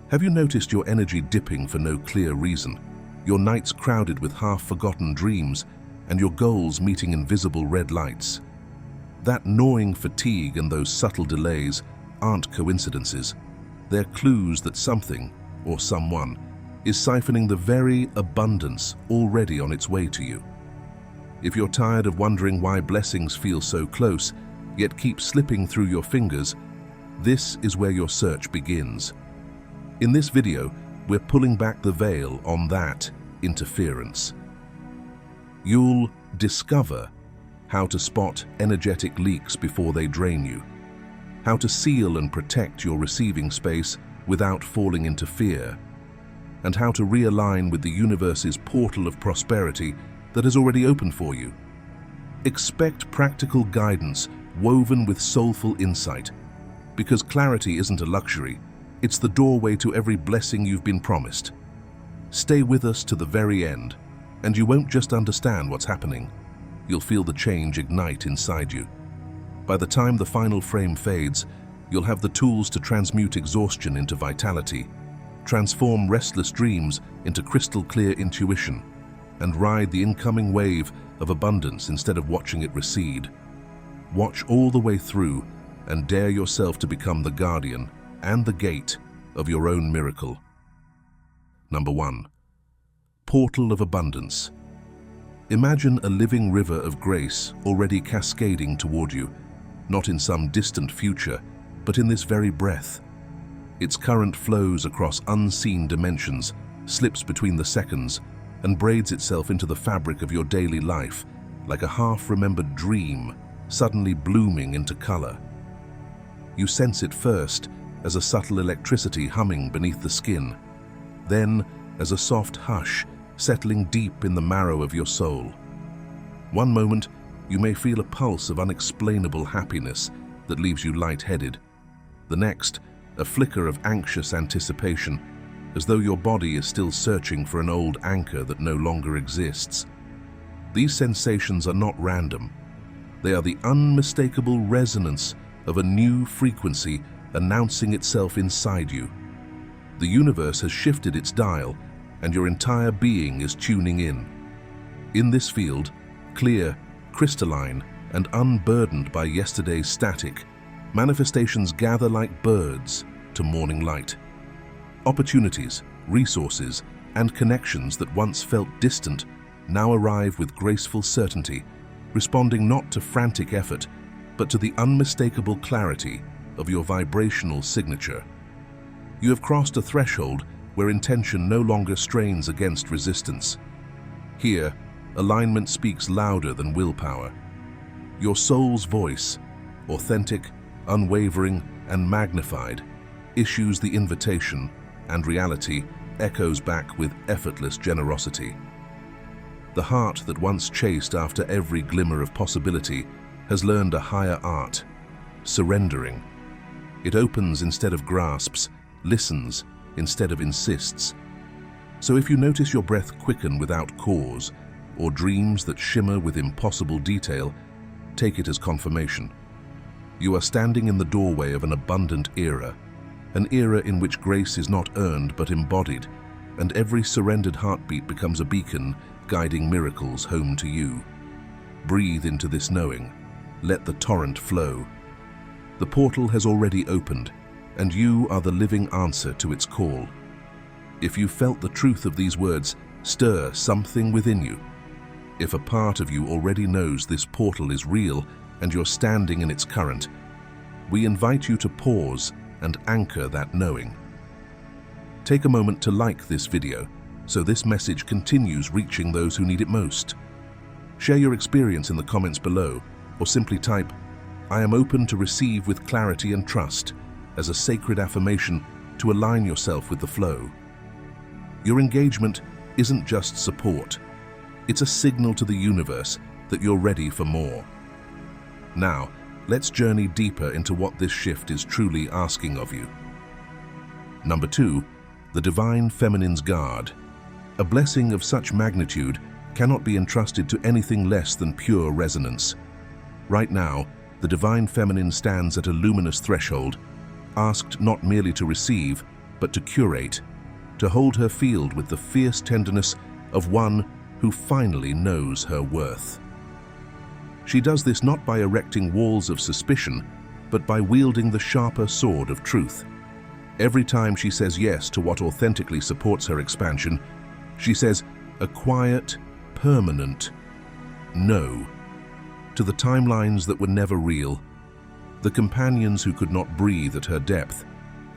Have you noticed your energy dipping for no clear reason? Your nights crowded with half-forgotten dreams and your goals meeting invisible red lights? That gnawing fatigue and those subtle delays aren't coincidences. They're clues that something, or someone, is siphoning the very abundance already on its way to you. If you're tired of wondering why blessings feel so close, yet keep slipping through your fingers, this is where your search begins. In this video, we're pulling back the veil on that interference. You'll discover how to spot energetic leaks before they drain you, how to seal and protect your receiving space without falling into fear, and how to realign with the universe's portal of prosperity that has already opened for you. Expect practical guidance woven with soulful insight, because clarity isn't a luxury, it's the doorway to every blessing you've been promised. Stay with us to the very end, and you won't just understand what's happening, you'll feel the change ignite inside you. By the time the final frame fades, you'll have the tools to transmute exhaustion into vitality, transform restless dreams into crystal-clear intuition, and ride the incoming wave of abundance instead of watching it recede. Watch all the way through and dare yourself to become the guardian and the gate of your own miracle. Number 1. Portal of abundance. Imagine a living river of grace already cascading toward you, not in some distant future, but in this very breath. Its current flows across unseen dimensions, slips between the seconds, and braids itself into the fabric of your daily life, like a half-remembered dream suddenly blooming into color. You sense it first as a subtle electricity humming beneath the skin, then as a soft hush settling deep in the marrow of your soul. One moment, you may feel a pulse of unexplainable happiness that leaves you lightheaded. The next, a flicker of anxious anticipation, as though your body is still searching for an old anchor that no longer exists. These sensations are not random. They are the unmistakable resonance of a new frequency announcing itself inside you. The universe has shifted its dial, and your entire being is tuning in. In this field, clear, crystalline, and unburdened by yesterday's static, manifestations gather like birds to morning light. Opportunities, resources, and connections that once felt distant now arrive with graceful certainty, responding not to frantic effort, but to the unmistakable clarity of your vibrational signature. You have crossed a threshold where intention no longer strains against resistance. Here, alignment speaks louder than willpower. Your soul's voice, authentic, unwavering, and magnified, issues the invitation, and reality echoes back with effortless generosity. The heart that once chased after every glimmer of possibility has learned a higher art, surrendering. It opens instead of grasps, listens instead of insists. So if you notice your breath quicken without cause, or dreams that shimmer with impossible detail, take it as confirmation. You are standing in the doorway of an abundant era, an era in which grace is not earned but embodied, and every surrendered heartbeat becomes a beacon guiding miracles home to you. Breathe into this knowing. Let the torrent flow. The portal has already opened, and you are the living answer to its call. If you felt the truth of these words, stir something within you. If a part of you already knows this portal is real and you're standing in its current, we invite you to pause and anchor that knowing. Take a moment to like this video so this message continues reaching those who need it most. Share your experience in the comments below, or simply type, "I am open to receive with clarity and trust," as a sacred affirmation to align yourself with the flow. Your engagement isn't just support. It's a signal to the universe that you're ready for more. Now, let's journey deeper into what this shift is truly asking of you. Number 2, the Divine Feminine's Guard. A blessing of such magnitude cannot be entrusted to anything less than pure resonance. Right now, the Divine Feminine stands at a luminous threshold, asked not merely to receive, but to curate, to hold her field with the fierce tenderness of one who finally knows her worth. She does this not by erecting walls of suspicion, but by wielding the sharper sword of truth. Every time she says yes to what authentically supports her expansion, she says a quiet, permanent no to the timelines that were never real, the companions who could not breathe at her depth,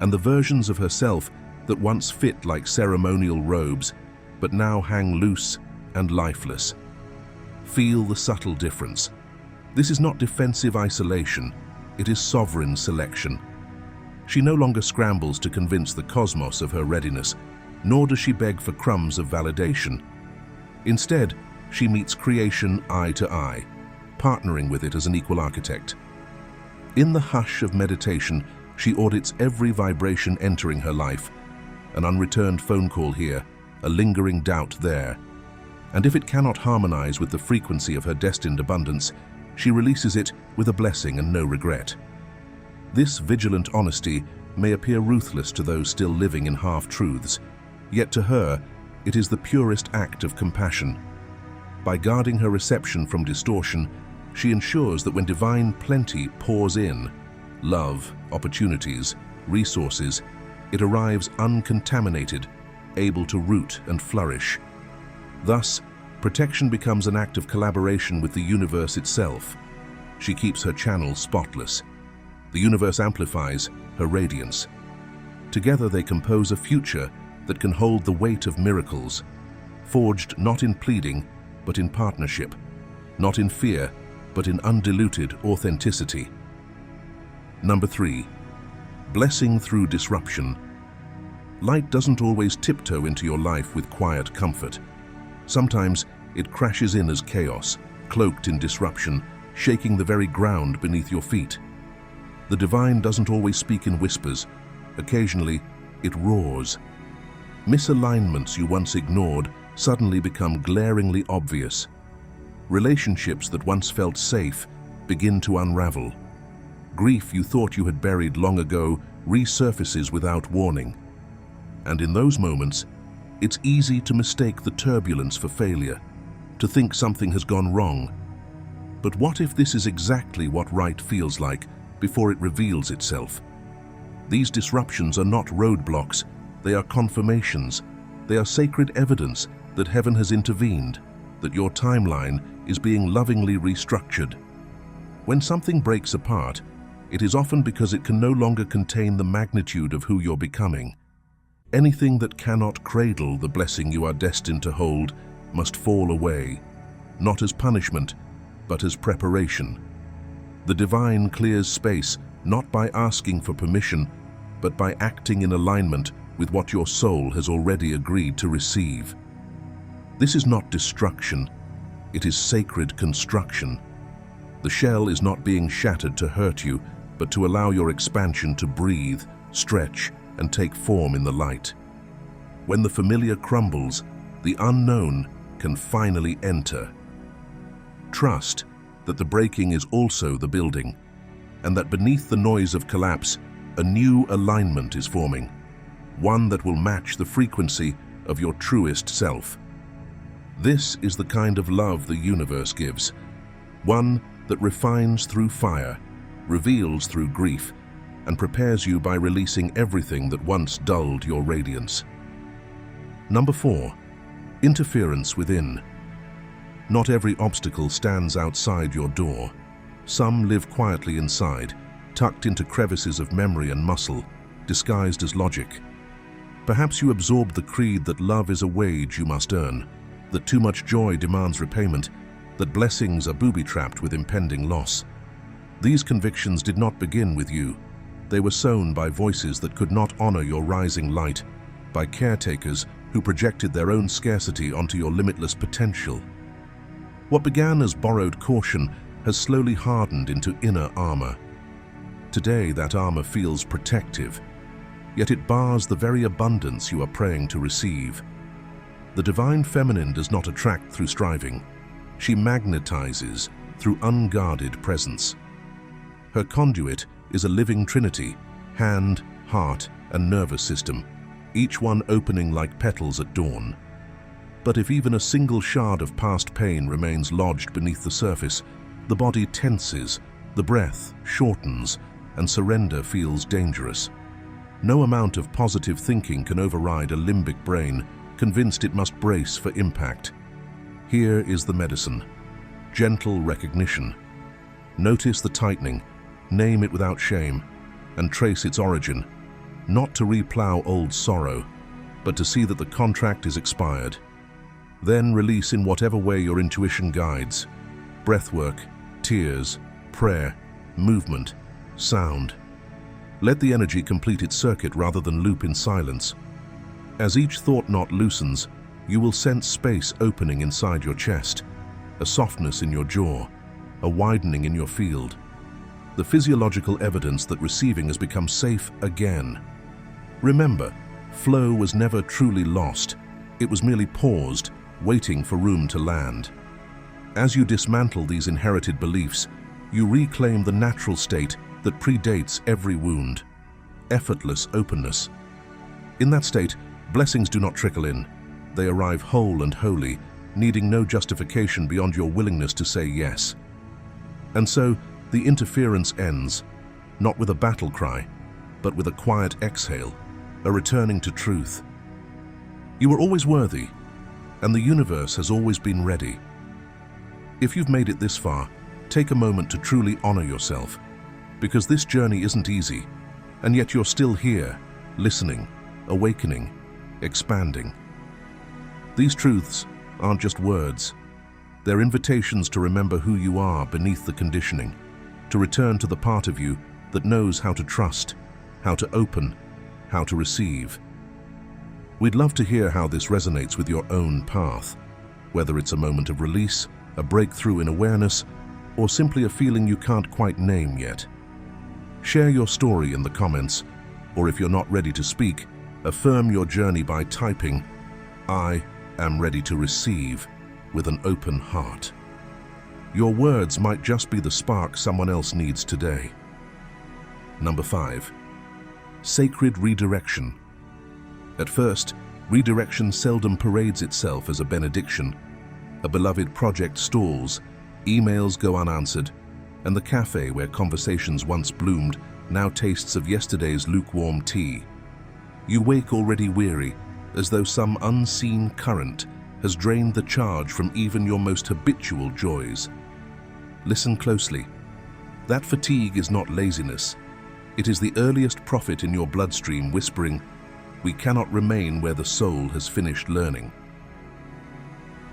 and the versions of herself that once fit like ceremonial robes, but now hang loose and lifeless. Feel the subtle difference. This is not defensive isolation, it is sovereign selection. She no longer scrambles to convince the cosmos of her readiness, nor does she beg for crumbs of validation. Instead, she meets creation eye to eye, partnering with it as an equal architect. In the hush of meditation, she audits every vibration entering her life, an unreturned phone call here, a lingering doubt there. And if it cannot harmonize with the frequency of her destined abundance, she releases it with a blessing and no regret. This vigilant honesty may appear ruthless to those still living in half-truths, yet to her, it is the purest act of compassion. By guarding her reception from distortion, she ensures that when divine plenty pours in, love, opportunities, resources, it arrives uncontaminated, able to root and flourish. Thus, protection becomes an act of collaboration with the universe itself. She keeps her channel spotless. The universe amplifies her radiance. Together they compose a future that can hold the weight of miracles, forged not in pleading, but in partnership, not in fear, but in undiluted authenticity. Number 3, blessing through disruption. Light doesn't always tiptoe into your life with quiet comfort. Sometimes it crashes in as chaos, cloaked in disruption, shaking the very ground beneath your feet. The divine doesn't always speak in whispers. Occasionally, it roars. Misalignments you once ignored suddenly become glaringly obvious. Relationships that once felt safe begin to unravel. Grief you thought you had buried long ago resurfaces without warning. And in those moments, it's easy to mistake the turbulence for failure, to think something has gone wrong. But what if this is exactly what right feels like before it reveals itself? These disruptions are not roadblocks, they are confirmations. They are sacred evidence that heaven has intervened, that your timeline is being lovingly restructured. When something breaks apart, it is often because it can no longer contain the magnitude of who you're becoming. Anything that cannot cradle the blessing you are destined to hold must fall away, not as punishment, but as preparation. The divine clears space not by asking for permission, but by acting in alignment with what your soul has already agreed to receive. This is not destruction, it is sacred construction. The shell is not being shattered to hurt you, but to allow your expansion to breathe, stretch, and take form in the light. When the familiar crumbles, the unknown can finally enter. Trust that the breaking is also the building, and that beneath the noise of collapse, a new alignment is forming, one that will match the frequency of your truest self. This is the kind of love the universe gives, one that refines through fire, reveals through grief, and prepares you by releasing everything that once dulled your radiance. Number 4, interference within. Not every obstacle stands outside your door. Some live quietly inside, tucked into crevices of memory and muscle, disguised as logic. Perhaps you absorbed the creed that love is a wage you must earn, that too much joy demands repayment, that blessings are booby-trapped with impending loss. These convictions did not begin with you. They were sown by voices that could not honor your rising light, by caretakers who projected their own scarcity onto your limitless potential. What began as borrowed caution has slowly hardened into inner armor. Today, that armor feels protective, yet it bars the very abundance you are praying to receive. The divine feminine does not attract through striving. She magnetizes through unguarded presence. Her conduit is a living trinity, hand, heart, and nervous system, each one opening like petals at dawn. But if even a single shard of past pain remains lodged beneath the surface, the body tenses, the breath shortens, and surrender feels dangerous. No amount of positive thinking can override a limbic brain, convinced it must brace for impact. Here is the medicine. Gentle recognition. Notice the tightening, name it without shame, and trace its origin, not to replow old sorrow, but to see that the contract is expired. Then release in whatever way your intuition guides. Breathwork, tears, prayer, movement, sound. Let the energy complete its circuit rather than loop in silence. As each thought knot loosens, you will sense space opening inside your chest, a softness in your jaw, a widening in your field. The physiological evidence that receiving has become safe again. Remember, flow was never truly lost. It was merely paused, waiting for room to land. As you dismantle these inherited beliefs, you reclaim the natural state that predates every wound. Effortless openness. In that state, blessings do not trickle in. They arrive whole and holy, needing no justification beyond your willingness to say yes. And so, the interference ends, not with a battle cry, but with a quiet exhale, a returning to truth. You were always worthy, and the universe has always been ready. If you've made it this far, take a moment to truly honor yourself, because this journey isn't easy, and yet you're still here, listening, awakening, expanding. These truths aren't just words. They're invitations to remember who you are beneath the conditioning, to return to the part of you that knows how to trust, how to open, how to receive. We'd love to hear how this resonates with your own path, whether it's a moment of release, a breakthrough in awareness, or simply a feeling you can't quite name yet. Share your story in the comments, or if you're not ready to speak, affirm your journey by typing, "I am ready to receive," with an open heart. Your words might just be the spark someone else needs today. Number 5. Sacred redirection. At first, redirection seldom parades itself as a benediction. A beloved project stalls, emails go unanswered, and the cafe where conversations once bloomed now tastes of yesterday's lukewarm tea. You wake already weary, as though some unseen current has drained the charge from even your most habitual joys. Listen closely. That fatigue is not laziness. It is the earliest prophet in your bloodstream whispering, "We cannot remain where the soul has finished learning."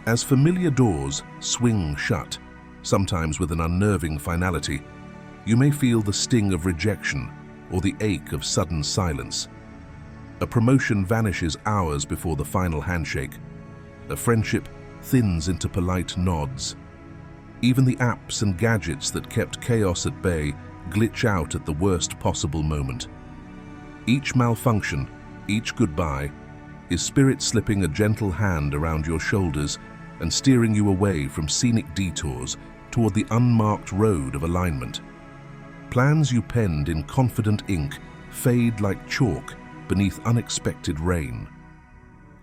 As familiar doors swing shut, sometimes with an unnerving finality, you may feel the sting of rejection or the ache of sudden silence. A promotion vanishes hours before the final handshake. A friendship thins into polite nods. Even the apps and gadgets that kept chaos at bay glitch out at the worst possible moment. Each malfunction, each goodbye, is spirit slipping a gentle hand around your shoulders and steering you away from scenic detours toward the unmarked road of alignment. Plans you penned in confident ink fade like chalk beneath unexpected rain.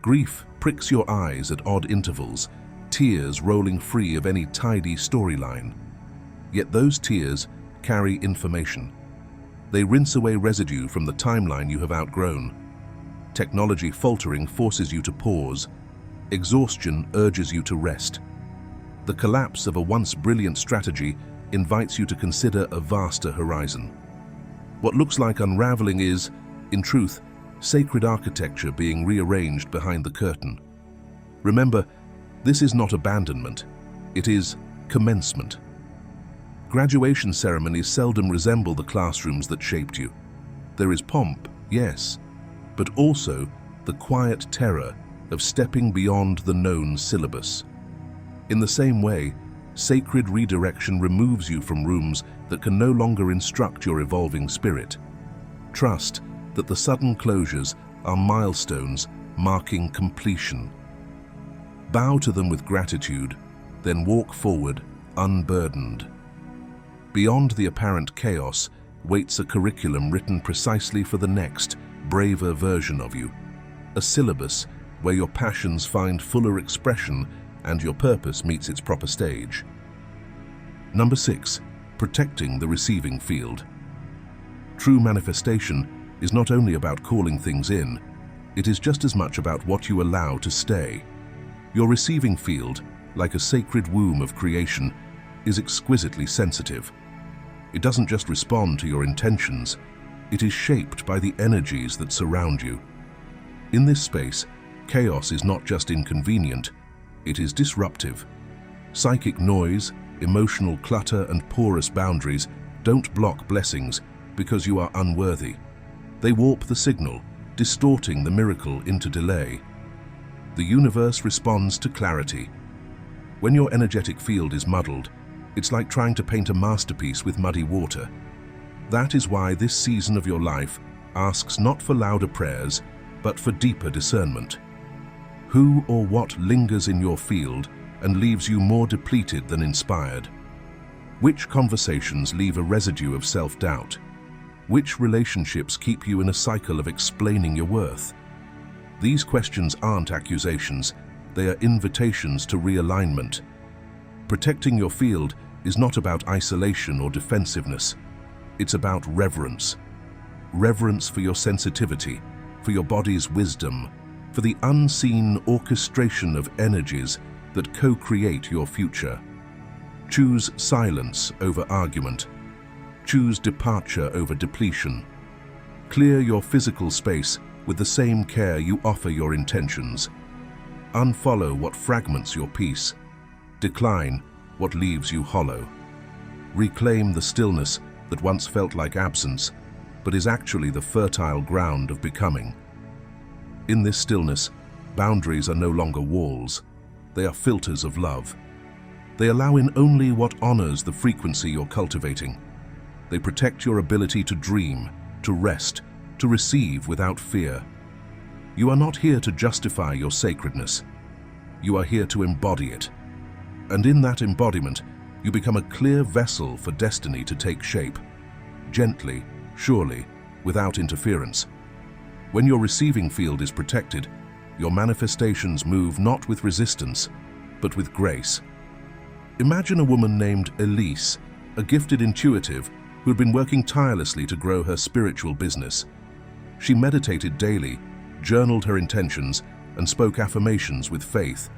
Grief pricks your eyes at odd intervals, tears rolling free of any tidy storyline. Yet those tears carry information. They rinse away residue from the timeline you have outgrown. Technology faltering forces you to pause. Exhaustion urges you to rest. The collapse of a once brilliant strategy invites you to consider a vaster horizon. What looks like unraveling is, in truth, sacred architecture being rearranged behind the curtain. Remember, this is not abandonment, it is commencement. Graduation ceremonies seldom resemble the classrooms that shaped you. There is pomp, yes, but also the quiet terror of stepping beyond the known syllabus. In the same way, sacred redirection removes you from rooms that can no longer instruct your evolving spirit. Trust that the sudden closures are milestones marking completion. Bow to them with gratitude, then walk forward unburdened. Beyond the apparent chaos waits a curriculum written precisely for the next, braver version of you, a syllabus where your passions find fuller expression and your purpose meets its proper stage. Number 6. Protecting the receiving field. True manifestation is not only about calling things in, it is just as much about what you allow to stay. Your receiving field, like a sacred womb of creation, is exquisitely sensitive. It doesn't just respond to your intentions, it is shaped by the energies that surround you. In this space, chaos is not just inconvenient, it is disruptive. Psychic noise, emotional clutter, and porous boundaries don't block blessings because you are unworthy. They warp the signal, distorting the miracle into delay. The universe responds to clarity. When your energetic field is muddled, it's like trying to paint a masterpiece with muddy water. That is why this season of your life asks not for louder prayers, but for deeper discernment. Who or what lingers in your field and leaves you more depleted than inspired? Which conversations leave a residue of self-doubt? Which relationships keep you in a cycle of explaining your worth? These questions aren't accusations, they are invitations to realignment. Protecting your field is not about isolation or defensiveness. It's about reverence. Reverence for your sensitivity, for your body's wisdom, for the unseen orchestration of energies that co-create your future. Choose silence over argument. Choose departure over depletion. Clear your physical space with the same care you offer your intentions. Unfollow what fragments your peace. Decline what leaves you hollow. Reclaim the stillness that once felt like absence, but is actually the fertile ground of becoming. In this stillness, boundaries are no longer walls. They are filters of love. They allow in only what honors the frequency you're cultivating. They protect your ability to dream, to rest, to receive without fear. You are not here to justify your sacredness. You are here to embody it. And in that embodiment, you become a clear vessel for destiny to take shape. Gently, surely, without interference. When your receiving field is protected, your manifestations move not with resistance, but with grace. Imagine a woman named Elise, a gifted intuitive who had been working tirelessly to grow her spiritual business. She meditated daily, journaled her intentions, and spoke affirmations with faith,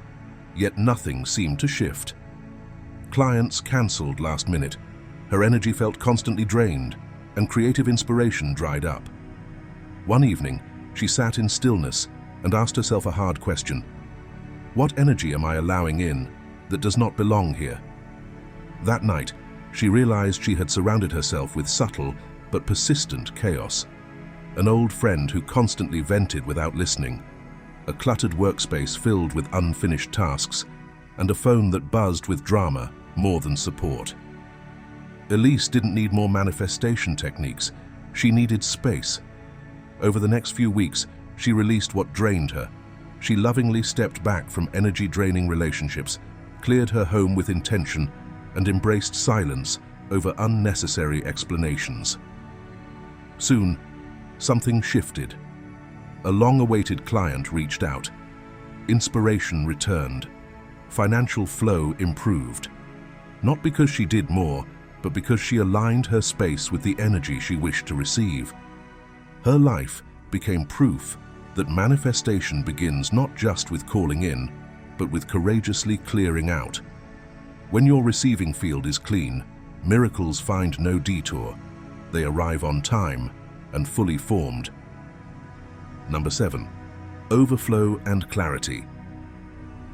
yet nothing seemed to shift. Clients cancelled last minute, her energy felt constantly drained, and creative inspiration dried up. One evening, she sat in stillness and asked herself a hard question. What energy am I allowing in that does not belong here? That night, she realized she had surrounded herself with subtle but persistent chaos. An old friend who constantly vented without listening, a cluttered workspace filled with unfinished tasks, and a phone that buzzed with drama more than support. Elise didn't need more manifestation techniques, she needed space. Over the next few weeks, she released what drained her. She lovingly stepped back from energy-draining relationships, cleared her home with intention, and embraced silence over unnecessary explanations. Soon, something shifted. A long-awaited client reached out. Inspiration returned. Financial flow improved. Not because she did more, but because she aligned her space with the energy she wished to receive. Her life became proof that manifestation begins not just with calling in, but with courageously clearing out. When your receiving field is clean, miracles find no detour. They arrive on time and fully formed. Number 7. Overflow and clarity.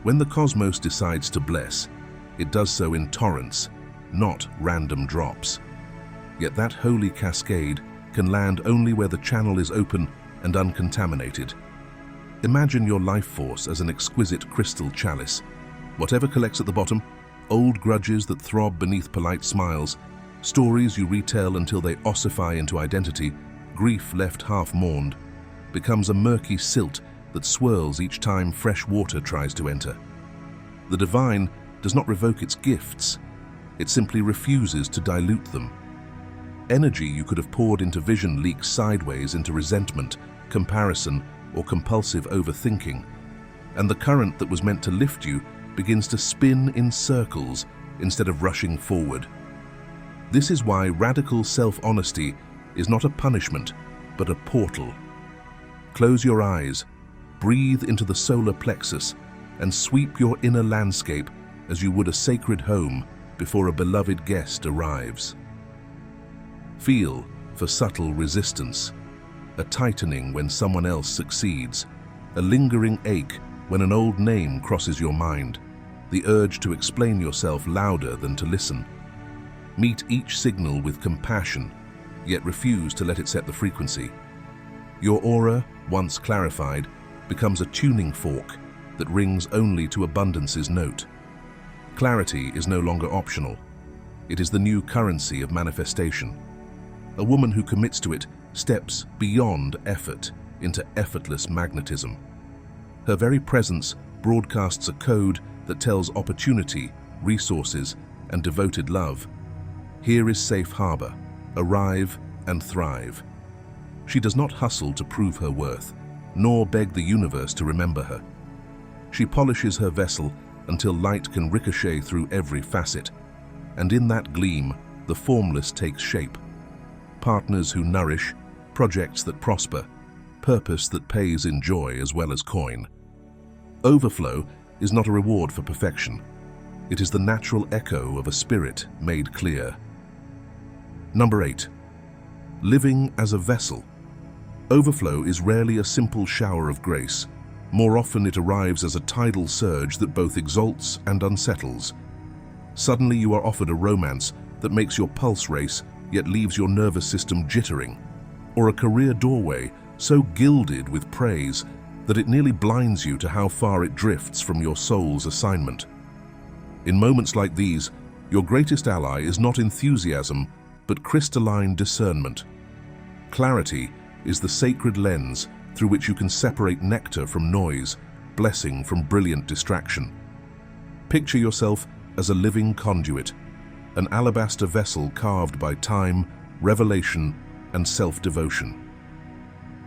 When the cosmos decides to bless, it does so in torrents, not random drops. Yet that holy cascade can land only where the channel is open and uncontaminated. Imagine your life force as an exquisite crystal chalice. Whatever collects at the bottom, old grudges that throb beneath polite smiles, stories you retell until they ossify into identity, grief left half-mourned, becomes a murky silt that swirls each time fresh water tries to enter. The divine does not revoke its gifts, it simply refuses to dilute them. Energy you could have poured into vision leaks sideways into resentment, comparison, or compulsive overthinking, and the current that was meant to lift you begins to spin in circles instead of rushing forward. This is why radical self-honesty is not a punishment, but a portal. Close your eyes, breathe into the solar plexus, and sweep your inner landscape as you would a sacred home before a beloved guest arrives. Feel for subtle resistance, a tightening when someone else succeeds, a lingering ache when an old name crosses your mind, the urge to explain yourself louder than to listen. Meet each signal with compassion, yet refuse to let it set the frequency. Your aura, once clarified, becomes a tuning fork that rings only to abundance's note. Clarity is no longer optional. It is the new currency of manifestation. A woman who commits to it steps beyond effort into effortless magnetism. Her very presence broadcasts a code that tells opportunity, resources, and devoted love, here is safe harbor, arrive and thrive. She does not hustle to prove her worth, nor beg the universe to remember her. She polishes her vessel until light can ricochet through every facet, and in that gleam, the formless takes shape. Partners who nourish, projects that prosper, purpose that pays in joy as well as coin. Overflow is not a reward for perfection. It is the natural echo of a spirit made clear. Number 8. Living as a vessel. Overflow is rarely a simple shower of grace. More often it arrives as a tidal surge that both exalts and unsettles. Suddenly you are offered a romance that makes your pulse race yet leaves your nervous system jittering, or a career doorway so gilded with praise that it nearly blinds you to how far it drifts from your soul's assignment. In moments like these, your greatest ally is not enthusiasm, but crystalline discernment. Clarity is the sacred lens through which you can separate nectar from noise, blessing from brilliant distraction. Picture yourself as a living conduit, an alabaster vessel carved by time, revelation, and self-devotion.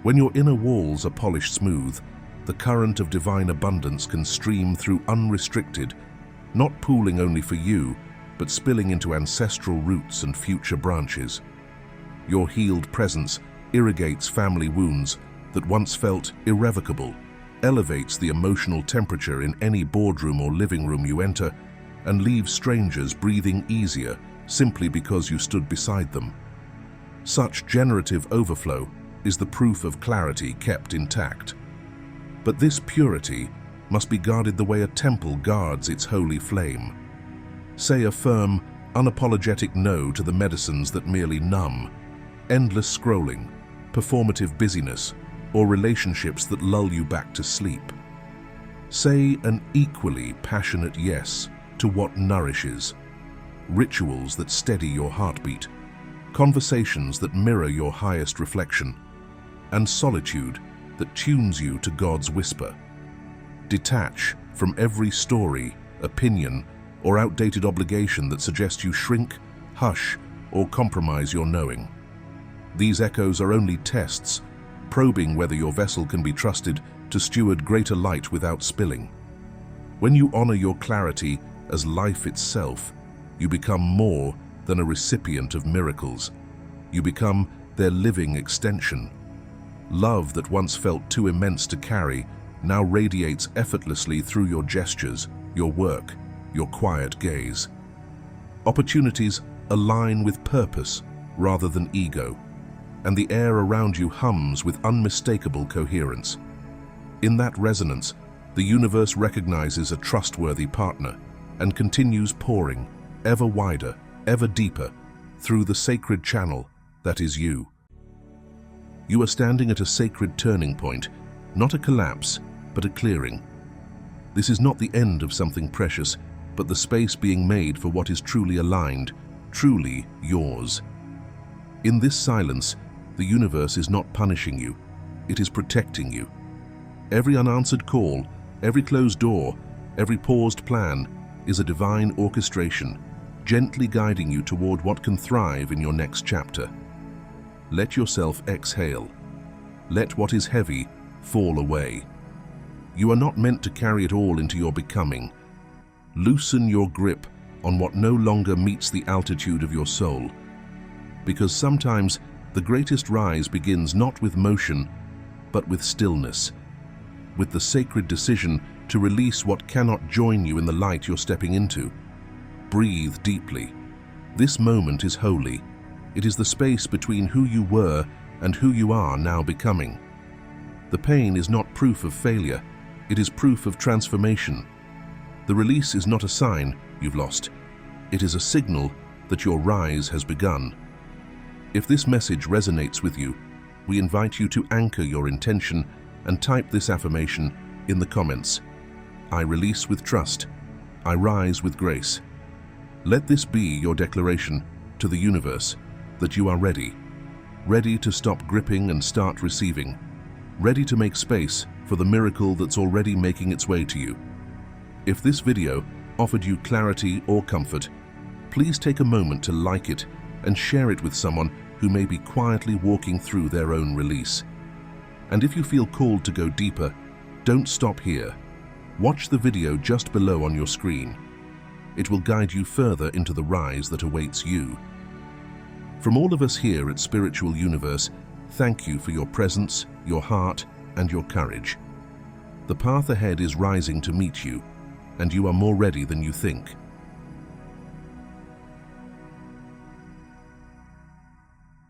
When your inner walls are polished smooth, the current of divine abundance can stream through unrestricted, not pooling only for you, but spilling into ancestral roots and future branches. Your healed presence irrigates family wounds that once felt irrevocable, elevates the emotional temperature in any boardroom or living room you enter, and leaves strangers breathing easier simply because you stood beside them. Such generative overflow is the proof of clarity kept intact. But this purity must be guarded the way a temple guards its holy flame. Say a firm, unapologetic no to the medicines that merely numb, endless scrolling, performative busyness, or relationships that lull you back to sleep. Say an equally passionate yes to what nourishes, rituals that steady your heartbeat, conversations that mirror your highest reflection, and solitude that tunes you to God's whisper. Detach from every story, opinion, or outdated obligation that suggests you shrink, hush, or compromise your knowing. These echoes are only tests, probing whether your vessel can be trusted to steward greater light without spilling. When you honor your clarity as life itself, you become more than a recipient of miracles. You become their living extension. Love that once felt too immense to carry now radiates effortlessly through your gestures, your work, your quiet gaze. Opportunities align with purpose rather than ego, and the air around you hums with unmistakable coherence. In that resonance, the universe recognizes a trustworthy partner and continues pouring, ever wider, ever deeper, through the sacred channel that is you. You are standing at a sacred turning point, not a collapse, but a clearing. This is not the end of something precious, but the space being made for what is truly aligned, truly yours. In this silence, the universe is not punishing you, it is protecting you. Every unanswered call, every closed door, every paused plan is a divine orchestration, gently guiding you toward what can thrive in your next chapter. Let yourself exhale. Let what is heavy fall away. You are not meant to carry it all into your becoming. Loosen your grip on what no longer meets the altitude of your soul. Because sometimes the greatest rise begins not with motion, but with stillness, with the sacred decision to release what cannot join you in the light you're stepping into. Breathe deeply. This moment is holy. It is the space between who you were and who you are now becoming. The pain is not proof of failure. It is proof of transformation. The release is not a sign you've lost. It is a signal that your rise has begun. If this message resonates with you, we invite you to anchor your intention and type this affirmation in the comments. I release with trust. I rise with grace. Let this be your declaration to the universe that you are ready. Ready to stop gripping and start receiving. Ready to make space for the miracle that's already making its way to you. If this video offered you clarity or comfort, please take a moment to like it and share it with someone who may be quietly walking through their own release. And if you feel called to go deeper, don't stop here. Watch the video just below on your screen. It will guide you further into the rise that awaits you. From all of us here at Spiritual Universe, thank you for your presence, your heart, and your courage. The path ahead is rising to meet you, and you are more ready than you think.